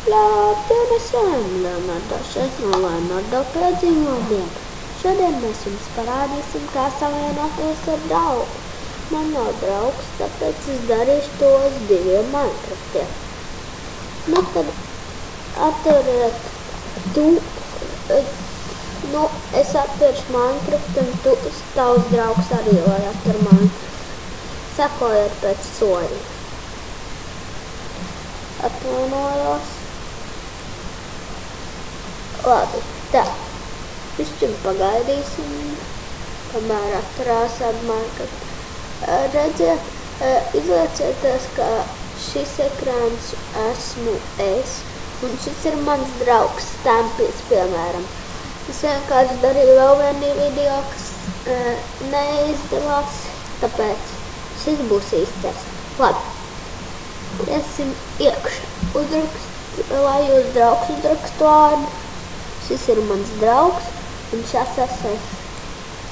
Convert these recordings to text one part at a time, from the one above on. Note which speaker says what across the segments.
Speaker 1: Labdien, Leonardo šeit no Leonardo piedzīvo dienu. Šodien mēs jums parādīsim, kā savienoties ar draugu. Man nav draugs, tāpēc es darīšu to uz 2 Minecraftiem. Nu tad atveriet es atveršu Minecraft un tavs draugs arī var atver Minecraft. Sekojiet pēc soļa. Atvainojos. Labi, tā. Višķi pagaidīsim, kamēr atturās ar Minecraft. Redziet, izliecieties, ka šis ekrāns esmu es, un šis ir mans draugs Stampis, piemēram. Es vienkārši darīju vēl vienu video, kas neizdevās, tāpēc šis būs īstais. Labi, iesim iekšā. Lai jūs draugs uzrakstu vārdu. Šis ir mans draugs, un šis es.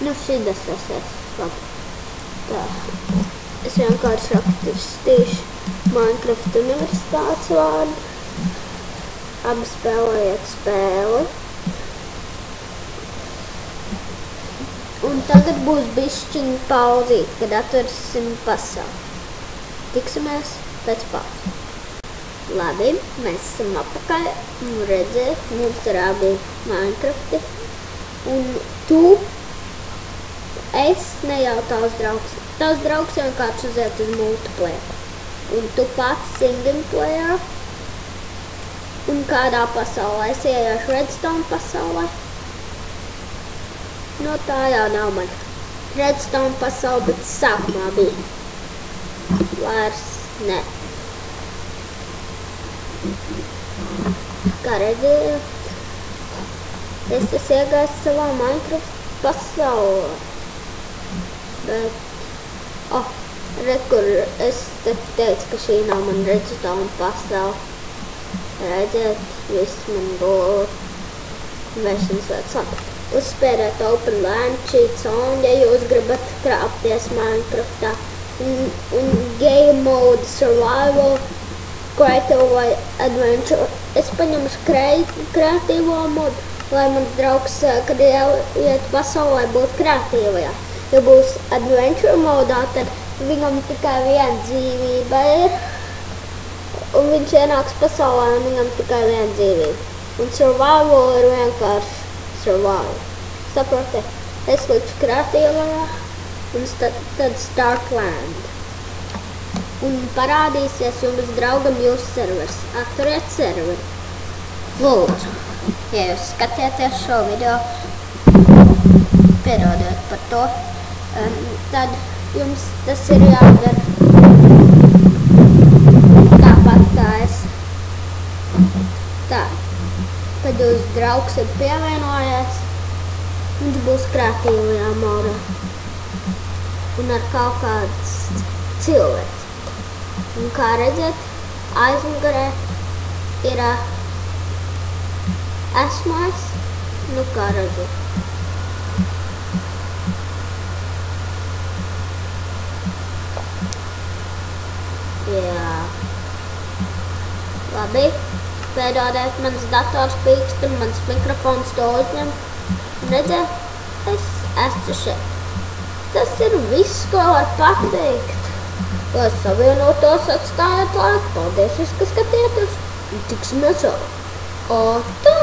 Speaker 1: Nu, šitas es. Labi. Tā. Es vienkārši rakstīšu Minecraft universitātes vārdu. Abi spēlējiet spēli. Un tagad būs bišķiņa pauzīt, kad atversim pasauli. Tiksimies pēc pauzes. Labi, mēs esam apakaļ un redziet, mums ir abi Minecrafti. Un es ne jau tavs draugs. Tavs draugs vienkārši uziet uz multiplayer. Un tu pats single player. Un kādā pasaulē? Es ieiešu Redstone pasaulē. No tā jau nav man. Redstone pasaule, bet sākumā bija. Vairs ne. Kā redzējāt, es esmu iegājis savā Minecraft pasaulē. Bet, kur es teicu, ka šī nav man Redstone pasaule. Redziet, viss man būtu vēršanas vērts labi. Uzspēriet Open Land cheats on, ja jūs gribat krāpties Minecraftā. Un Game Mode Survival, Creative vai Adventure. Es paņemšu kreatīvo modu, lai mans draugs, kad iet pasaulē, būtu kreatīvajā. Ja būs Adventure modā, tad viņam tikai viena dzīvība ir, un viņš ienāks pasaulē, un viņam tikai viena dzīvība. Un Survival ir vienkārši Survival. Saprotiet, es likšu kreatīvajā, un tad Start Land. Un parādīsies jums draugam jūsu servers. Atturiet serveri. Lūdzu, ja jūs skatieties šo video, piedodiet par to, tad jums tas ir jādara tāpat kā es. Tā, kad jūs draugs ir pievienojies, viņš būs kreatīvajā modā. Un ar kaut kāds cilvēks. Un kā redzat, aizmugurē ir esmu es, nu kā redzat. Jā. Labi, piedodiet, mans dators pīkst un mans mikrofons to uzņem. Redzat, es esmu šeit. Tas ir viss, ko var pateikt. Lai savienotos, atstājiet laiku. Paldies, ka skatieties. Un tiksimies vēl. Tā.